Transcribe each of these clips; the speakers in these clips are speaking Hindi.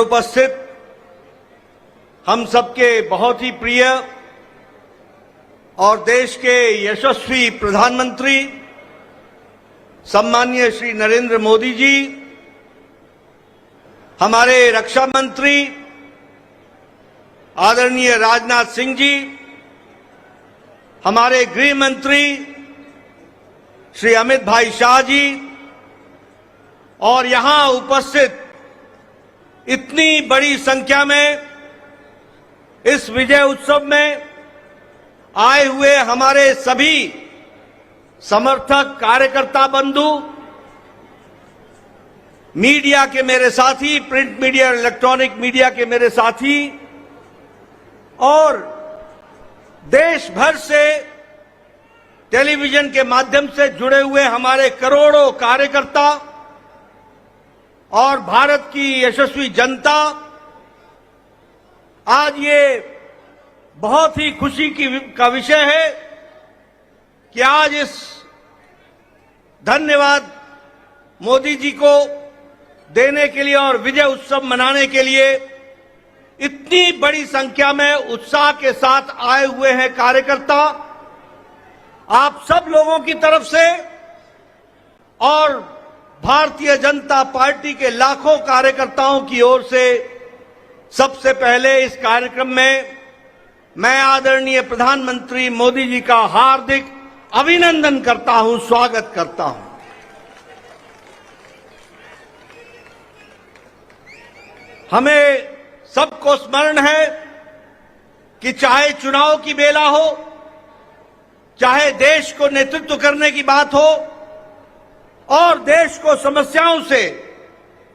उपस्थित हम सबके बहुत ही प्रिय और देश के यशस्वी प्रधानमंत्री सम्माननीय श्री नरेंद्र मोदी जी, हमारे रक्षा मंत्री आदरणीय राजनाथ सिंह जी, हमारे गृह मंत्री श्री अमित भाई शाह जी और यहां उपस्थित इतनी बड़ी संख्या में इस विजय उत्सव में आए हुए हमारे सभी समर्थक, कार्यकर्ता बंधु, मीडिया के मेरे साथी, प्रिंट मीडिया और इलेक्ट्रॉनिक मीडिया के मेरे साथी और देश भर से टेलीविजन के माध्यम से जुड़े हुए हमारे करोड़ों कार्यकर्ता और भारत की यशस्वी जनता, आज ये बहुत ही खुशी का विषय है कि आज इस धन्यवाद मोदी जी को देने के लिए और विजय उत्सव मनाने के लिए इतनी बड़ी संख्या में उत्साह के साथ आए हुए हैं कार्यकर्ता। आप सब लोगों की तरफ से और भारतीय जनता पार्टी के लाखों कार्यकर्ताओं की ओर से सबसे पहले इस कार्यक्रम में मैं आदरणीय प्रधानमंत्री मोदी जी का हार्दिक अभिनंदन करता हूं, स्वागत करता हूं। हमें सबको स्मरण है कि चाहे चुनाव की बेला हो, चाहे देश को नेतृत्व करने की बात हो और देश को समस्याओं से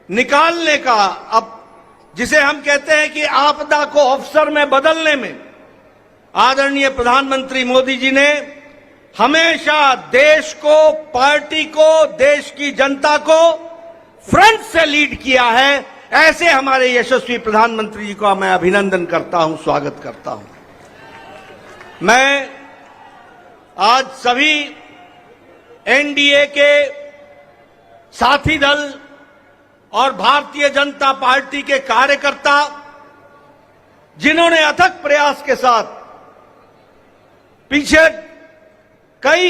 निकालने का, अब जिसे हम कहते हैं कि आपदा को अवसर में बदलने में आदरणीय प्रधानमंत्री मोदी जी ने हमेशा देश को, पार्टी को, देश की जनता को फ्रंट से लीड किया है। ऐसे हमारे यशस्वी प्रधानमंत्री जी का मैं अभिनंदन करता हूं, स्वागत करता हूं। मैं आज सभी एनडीए के साथी दल और भारतीय जनता पार्टी के कार्यकर्ता, जिन्होंने अथक प्रयास के साथ पीछे कई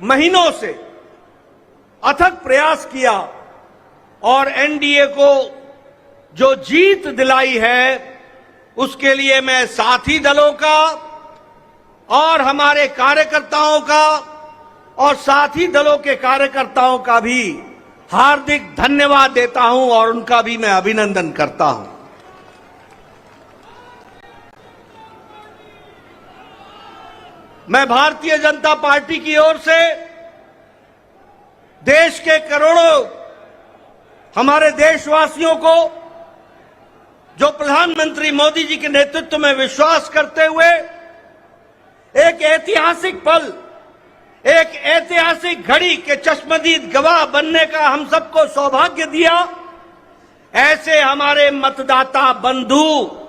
महीनों से अथक प्रयास किया और एनडीए को जो जीत दिलाई है, उसके लिए मैं साथी दलों का और हमारे कार्यकर्ताओं का और साथी दलों के कार्यकर्ताओं का भी हार्दिक धन्यवाद देता हूं और उनका भी मैं अभिनंदन करता हूं। मैं भारतीय जनता पार्टी की ओर से देश के करोड़ों हमारे देशवासियों को, जो प्रधानमंत्री मोदी जी के नेतृत्व में विश्वास करते हुए एक ऐतिहासिक पल, एक ऐतिहासिक घड़ी के चश्मदीद गवाह बनने का हम सबको सौभाग्य दिया, ऐसे हमारे मतदाता बंधु,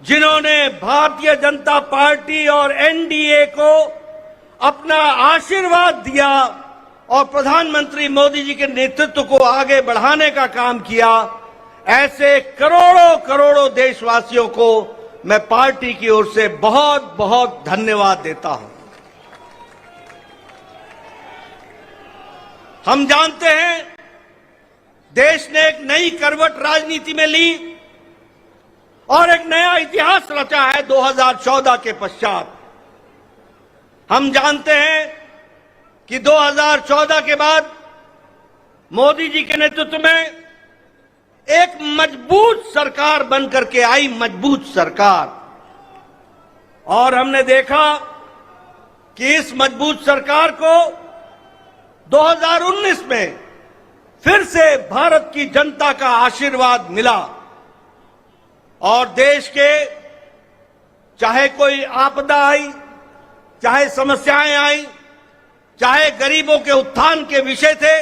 जिन्होंने भारतीय जनता पार्टी और एनडीए को अपना आशीर्वाद दिया और प्रधानमंत्री मोदी जी के नेतृत्व को आगे बढ़ाने का काम किया, ऐसे करोड़ों करोड़ों देशवासियों को मैं पार्टी की ओर से बहुत बहुत धन्यवाद देता हूं। हम जानते हैं देश ने एक नई करवट राजनीति में ली और एक नया इतिहास रचा है 2014 के पश्चात। हम जानते हैं कि 2014 के बाद मोदी जी के नेतृत्व में एक मजबूत सरकार बनकर के आई, मजबूत सरकार, और हमने देखा कि इस मजबूत सरकार को 2019 में फिर से भारत की जनता का आशीर्वाद मिला और देश के चाहे कोई आपदा आई, चाहे समस्याएं आई, चाहे गरीबों के उत्थान के विषय थे,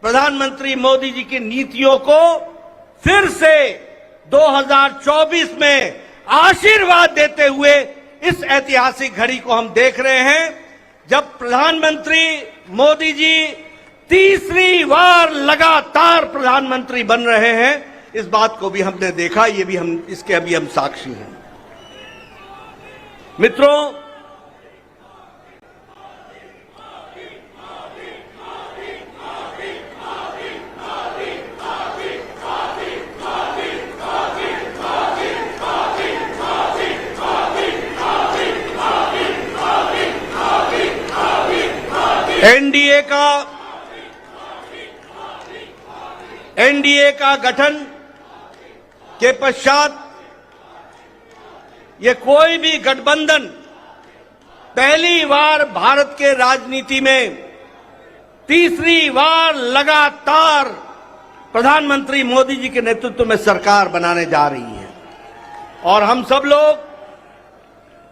प्रधानमंत्री मोदी जी की नीतियों को फिर से 2024 में आशीर्वाद देते हुए इस ऐतिहासिक घड़ी को हम देख रहे हैं, जब प्रधानमंत्री मोदी जी तीसरी बार लगातार प्रधानमंत्री बन रहे हैं। इस बात को भी हमने देखा, ये भी इसके अभी हम साक्षी हैं। मित्रों, एनडीए का गठन के पश्चात ये कोई भी गठबंधन पहली बार भारत के राजनीति में तीसरी बार लगातार प्रधानमंत्री मोदी जी के नेतृत्व में सरकार बनाने जा रही है। और हम सब लोग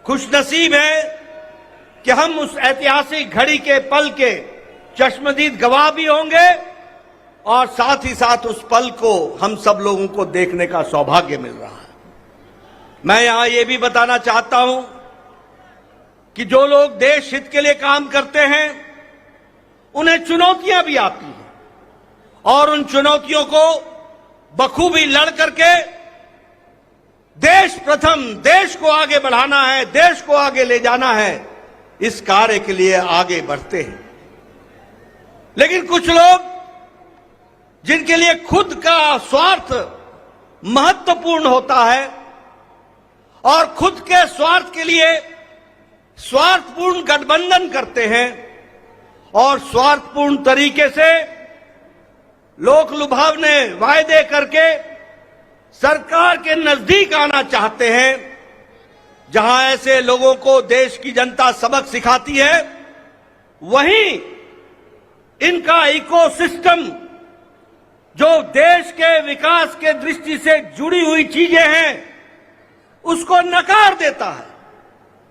खुशनसीब हैं कि हम उस ऐतिहासिक घड़ी के पल के चश्मदीद गवाह भी होंगे और साथ ही साथ उस पल को हम सब लोगों को देखने का सौभाग्य मिल रहा है। मैं यहां ये भी बताना चाहता हूं कि जो लोग देश हित के लिए काम करते हैं उन्हें चुनौतियां भी आती हैं और उन चुनौतियों को बखूबी लड़ करके देश प्रथम, देश को आगे बढ़ाना है, देश को आगे ले जाना है, इस कार्य के लिए आगे बढ़ते हैं। लेकिन कुछ लोग जिनके लिए खुद का स्वार्थ महत्वपूर्ण होता है और खुद के स्वार्थ के लिए स्वार्थपूर्ण गठबंधन करते हैं और स्वार्थपूर्ण तरीके से लोक लुभावने वायदे करके सरकार के नजदीक आना चाहते हैं, जहां ऐसे लोगों को देश की जनता सबक सिखाती है, वहीं इनका इकोसिस्टम जो देश के विकास के दृष्टि से जुड़ी हुई चीजें हैं उसको नकार देता है।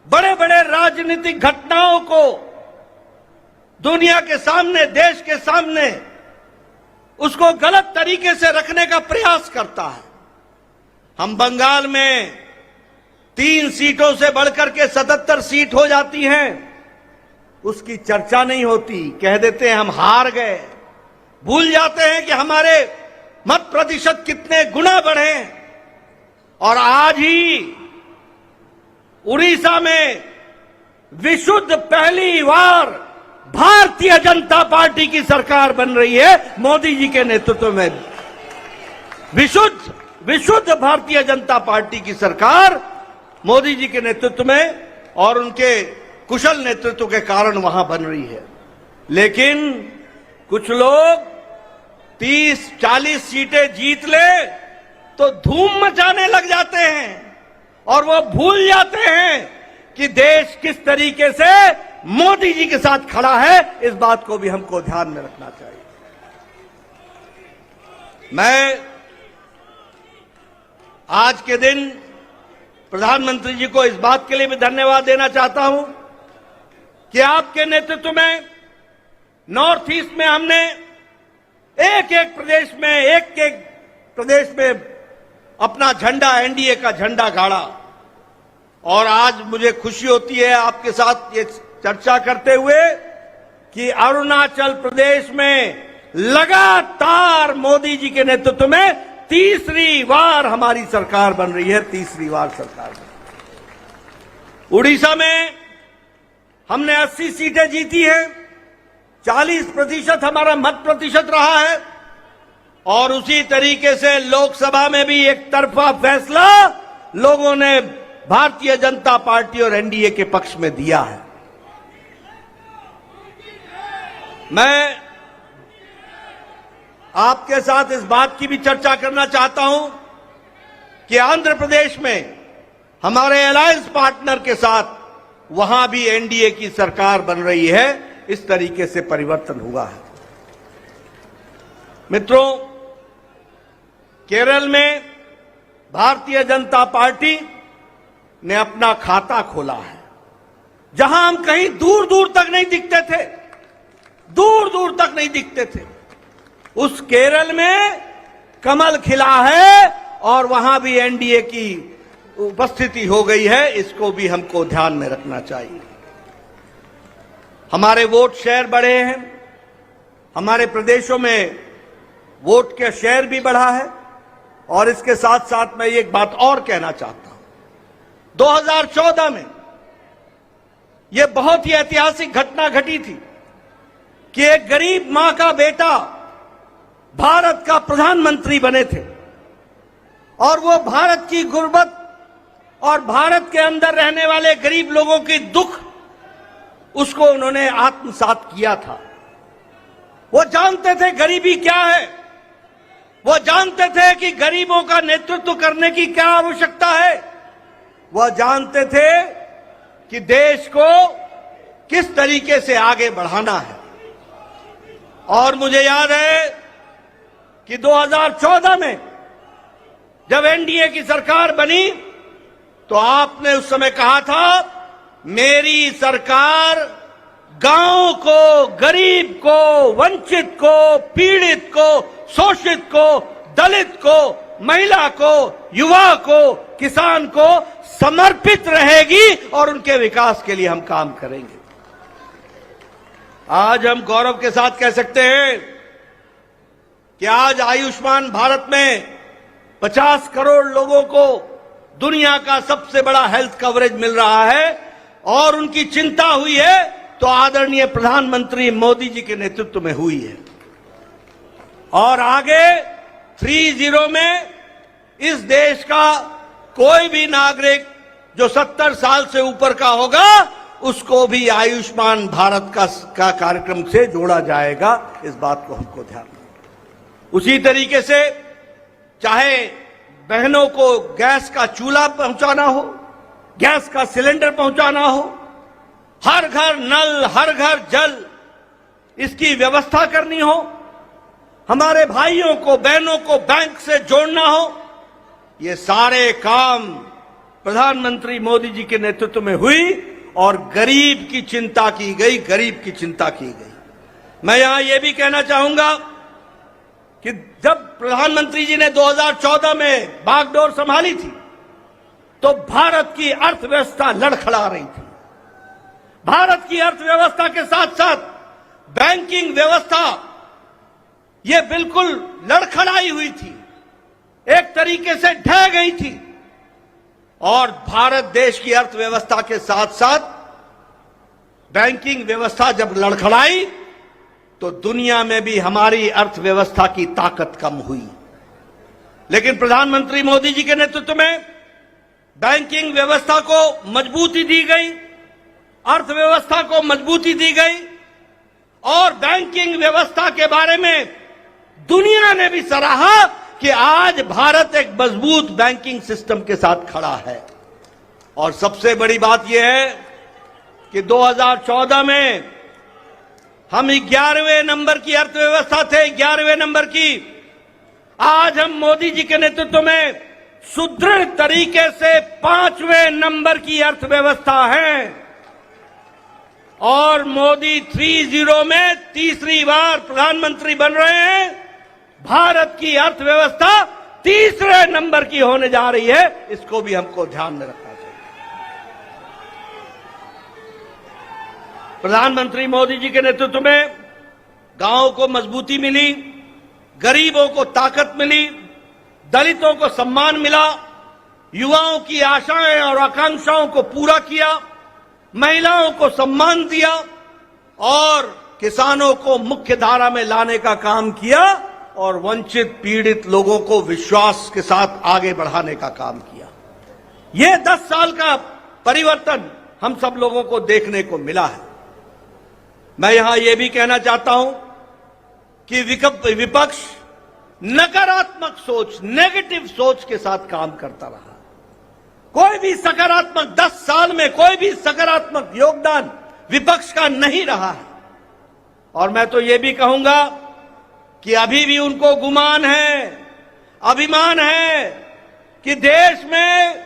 बड़े बड़े राजनीतिक घटनाओं को दुनिया के सामने, देश के सामने उसको गलत तरीके से रखने का प्रयास करता है। हम बंगाल में 3 सीटों से बढ़कर के 77 सीट हो जाती हैं, उसकी चर्चा नहीं होती, कह देते हैं हम हार गए, भूल जाते हैं कि हमारे मत प्रतिशत कितने गुना बढ़े। और आज ही उड़ीसा में विशुद्ध पहली बार भारतीय जनता पार्टी की सरकार बन रही है मोदी जी के नेतृत्व में। विशुद्ध भारतीय जनता पार्टी की सरकार मोदी जी के नेतृत्व में और उनके कुशल नेतृत्व के कारण वहां बन रही है। लेकिन कुछ लोग 30-40 सीटें जीत ले तो धूम मचाने लग जाते हैं और वो भूल जाते हैं कि देश किस तरीके से मोदी जी के साथ खड़ा है। इस बात को भी हमको ध्यान में रखना चाहिए। मैं आज के दिन प्रधानमंत्री जी को इस बात के लिए भी धन्यवाद देना चाहता हूं कि आपके नेतृत्व में नॉर्थ ईस्ट में हमने एक एक प्रदेश में अपना झंडा, एनडीए का झंडा गाड़ा। और आज मुझे खुशी होती है आपके साथ ये चर्चा करते हुए कि अरुणाचल प्रदेश में लगातार मोदी जी के नेतृत्व में तीसरी बार हमारी सरकार बन रही है, तीसरी बार सरकार बन रही है। उड़ीसा में हमने 80 सीटें जीती हैं, 40% हमारा मत प्रतिशत रहा है और उसी तरीके से लोकसभा में भी एक तरफा फैसला लोगों ने भारतीय जनता पार्टी और एनडीए के पक्ष में दिया है। मैं आपके साथ इस बात की भी चर्चा करना चाहता हूं कि आंध्र प्रदेश में हमारे अलायंस पार्टनर के साथ वहां भी एनडीए की सरकार बन रही है। इस तरीके से परिवर्तन हुआ है। मित्रों, केरल में भारतीय जनता पार्टी ने अपना खाता खोला है, जहां हम कहीं दूर दूर तक नहीं दिखते थे, दूर दूर तक नहीं दिखते थे, उस केरल में कमल खिला है और वहां भी एनडीए की उपस्थिति हो गई है। इसको भी हमको ध्यान में रखना चाहिए। हमारे वोट शेयर बढ़े हैं, हमारे प्रदेशों में वोट का शेयर भी बढ़ा है और इसके साथ साथ मैं एक बात और कहना चाहता हूं। 2014 में यह बहुत ही ऐतिहासिक घटना घटी थी कि एक गरीब मां का बेटा भारत का प्रधानमंत्री बने थे और वो भारत की गुर्बत और भारत के अंदर रहने वाले गरीब लोगों की दुख उसको उन्होंने आत्मसात किया था। वो जानते थे गरीबी क्या है, वो जानते थे कि गरीबों का नेतृत्व करने की क्या आवश्यकता है, वह जानते थे कि देश को किस तरीके से आगे बढ़ाना है। और मुझे याद है कि 2014 में जब एनडीए की सरकार बनी तो आपने उस समय कहा था, मेरी सरकार गांव को, गरीब को, वंचित को, पीड़ित को, शोषित को, दलित को, महिला को, युवा को, किसान को समर्पित रहेगी और उनके विकास के लिए हम काम करेंगे। आज हम गौरव के साथ कह सकते हैं कि आज आयुष्मान भारत में 50 करोड़ लोगों को दुनिया का सबसे बड़ा हेल्थ कवरेज मिल रहा है और उनकी चिंता हुई है तो आदरणीय प्रधानमंत्री मोदी जी के नेतृत्व में हुई है। और आगे 30 में इस देश का कोई भी नागरिक जो 70 साल से ऊपर का होगा उसको भी आयुष्मान भारत का कार्यक्रम से जोड़ा जाएगा। इस बात को हमको ध्यान रखना। उसी तरीके से चाहे बहनों को गैस का चूल्हा पहुंचाना हो, गैस का सिलेंडर पहुंचाना हो, हर घर नल, हर घर जल, इसकी व्यवस्था करनी हो, हमारे भाइयों को, बहनों को बैंक से जोड़ना हो, ये सारे काम प्रधानमंत्री मोदी जी के नेतृत्व में हुई और गरीब की चिंता की गई, गरीब की चिंता की गई। मैं यहां यह भी कहना चाहूंगा कि जब प्रधानमंत्री जी ने 2014 में बागडोर संभाली थी तो भारत की अर्थव्यवस्था लड़खड़ा रही थी। भारत की अर्थव्यवस्था के साथ साथ बैंकिंग व्यवस्था ये बिल्कुल लड़खड़ाई हुई थी, एक तरीके से ढह गई थी। और भारत देश की अर्थव्यवस्था के साथ साथ बैंकिंग व्यवस्था जब लड़खड़ाई तो दुनिया में भी हमारी अर्थव्यवस्था की ताकत कम हुई। लेकिन प्रधानमंत्री मोदी जी के नेतृत्व में बैंकिंग व्यवस्था को मजबूती दी गई, अर्थव्यवस्था को मजबूती दी गई और बैंकिंग व्यवस्था के बारे में दुनिया ने भी सराहा कि आज भारत एक मजबूत बैंकिंग सिस्टम के साथ खड़ा है। और सबसे बड़ी बात यह है कि 2014 में हम 11वें नंबर की अर्थव्यवस्था थे, 11वें नंबर की। आज हम मोदी जी के नेतृत्व में सुदृढ़ तरीके से 5वें नंबर की अर्थव्यवस्था है और मोदी 30 में तीसरी बार प्रधानमंत्री बन रहे हैं। भारत की अर्थव्यवस्था तीसरे नंबर की होने जा रही है, इसको भी हमको ध्यान में रखना चाहिए। प्रधानमंत्री मोदी जी के नेतृत्व में गांवों को मजबूती मिली, गरीबों को ताकत मिली, दलितों को सम्मान मिला, युवाओं की आशाएं और आकांक्षाओं को पूरा किया, महिलाओं को सम्मान दिया और किसानों को मुख्य धारा में लाने का काम किया और वंचित पीड़ित लोगों को विश्वास के साथ आगे बढ़ाने का काम किया। यह 10 साल का परिवर्तन हम सब लोगों को देखने को मिला है। मैं यहां यह भी कहना चाहता हूं कि विपक्ष नकारात्मक सोच, नेगेटिव सोच के साथ काम करता रहा। कोई भी सकारात्मक 10 साल में कोई भी सकारात्मक योगदान विपक्ष का नहीं रहा है। और मैं तो यह भी कहूंगा कि अभी भी उनको गुमान है, अभिमान है कि देश में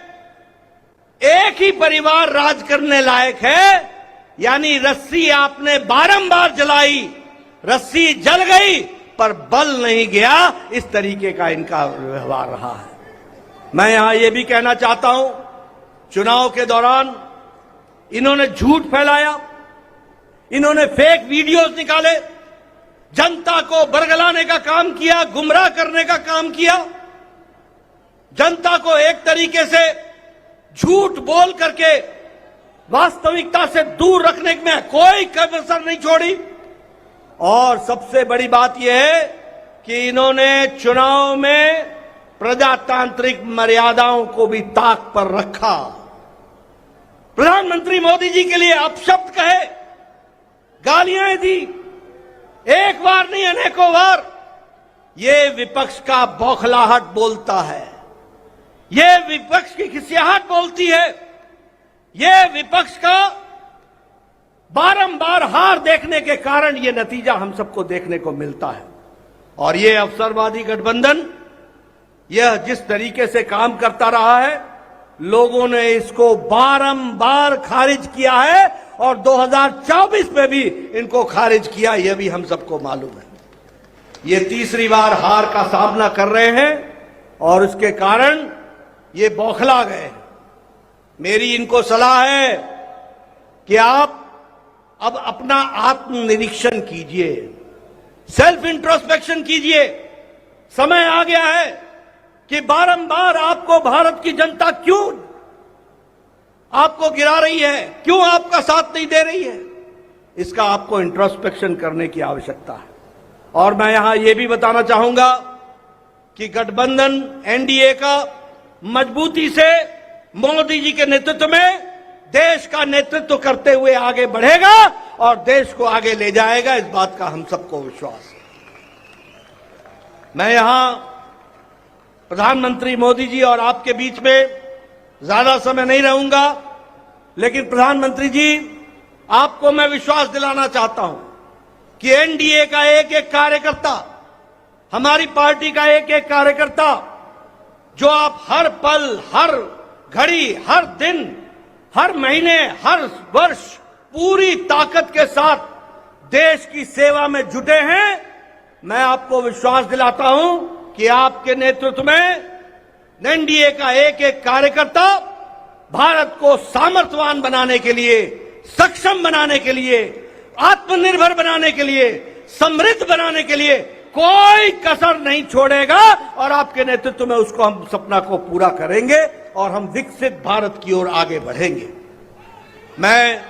एक ही परिवार राज करने लायक है। यानी रस्सी आपने बारंबार जलाई, रस्सी जल गई पर बल नहीं गया, इस तरीके का इनका व्यवहार रहा है। मैं यहां यह भी कहना चाहता हूं, चुनाव के दौरान इन्होंने झूठ फैलाया, इन्होंने फेक वीडियोस निकाले, जनता को बरगलाने का काम किया, गुमराह करने का काम किया। जनता को एक तरीके से झूठ बोल करके वास्तविकता से दूर रखने में कोई कसर नहीं छोड़ी। और सबसे बड़ी बात यह है कि इन्होंने चुनाव में प्रजातांत्रिक मर्यादाओं को भी ताक पर रखा। प्रधानमंत्री मोदी जी के लिए अपशब्द कहे, गालियां दी, एक बार नहीं अनेकों बार। ये विपक्ष का बौखलाहट बोलता है, ये विपक्ष की खिसियाहट बोलती है, ये विपक्ष का बारंबार हार देखने के कारण ये नतीजा हम सबको देखने को मिलता है। और ये अवसरवादी गठबंधन यह जिस तरीके से काम करता रहा है, लोगों ने इसको बारंबार खारिज किया है और 2024 में भी इनको खारिज किया, यह भी हम सबको मालूम है। ये तीसरी बार हार का सामना कर रहे हैं और उसके कारण ये बौखला गए। मेरी इनको सलाह है कि आप अब अपना आत्मनिरीक्षण कीजिए, सेल्फ इंट्रोस्पेक्शन कीजिए। समय आ गया है कि बारंबार आपको भारत की जनता क्यों आपको गिरा रही है, क्यों आपका साथ नहीं दे रही है, इसका आपको इंट्रोस्पेक्शन करने की आवश्यकता है। और मैं यहां यह भी बताना चाहूंगा कि गठबंधन एनडीए का मजबूती से मोदी जी के नेतृत्व में देश का नेतृत्व करते हुए आगे बढ़ेगा और देश को आगे ले जाएगा, इस बात का हम सबको विश्वास है। मैं यहां प्रधानमंत्री मोदी जी और आपके बीच में ज्यादा समय नहीं रहूंगा, लेकिन प्रधानमंत्री जी आपको मैं विश्वास दिलाना चाहता हूं कि एनडीए का एक एक कार्यकर्ता, हमारी पार्टी का एक एक कार्यकर्ता, जो आप हर पल, हर घड़ी, हर दिन, हर महीने, हर वर्ष पूरी ताकत के साथ देश की सेवा में जुटे हैं, मैं आपको विश्वास दिलाता हूं कि आपके नेतृत्व में एनडीए का एक एक कार्यकर्ता भारत को सामर्थ्यवान बनाने के लिए, सक्षम बनाने के लिए, आत्मनिर्भर बनाने के लिए, समृद्ध बनाने के लिए कोई कसर नहीं छोड़ेगा और आपके नेतृत्व में उसको हम सपना को पूरा करेंगे और हम विकसित भारत की ओर आगे बढ़ेंगे। मैं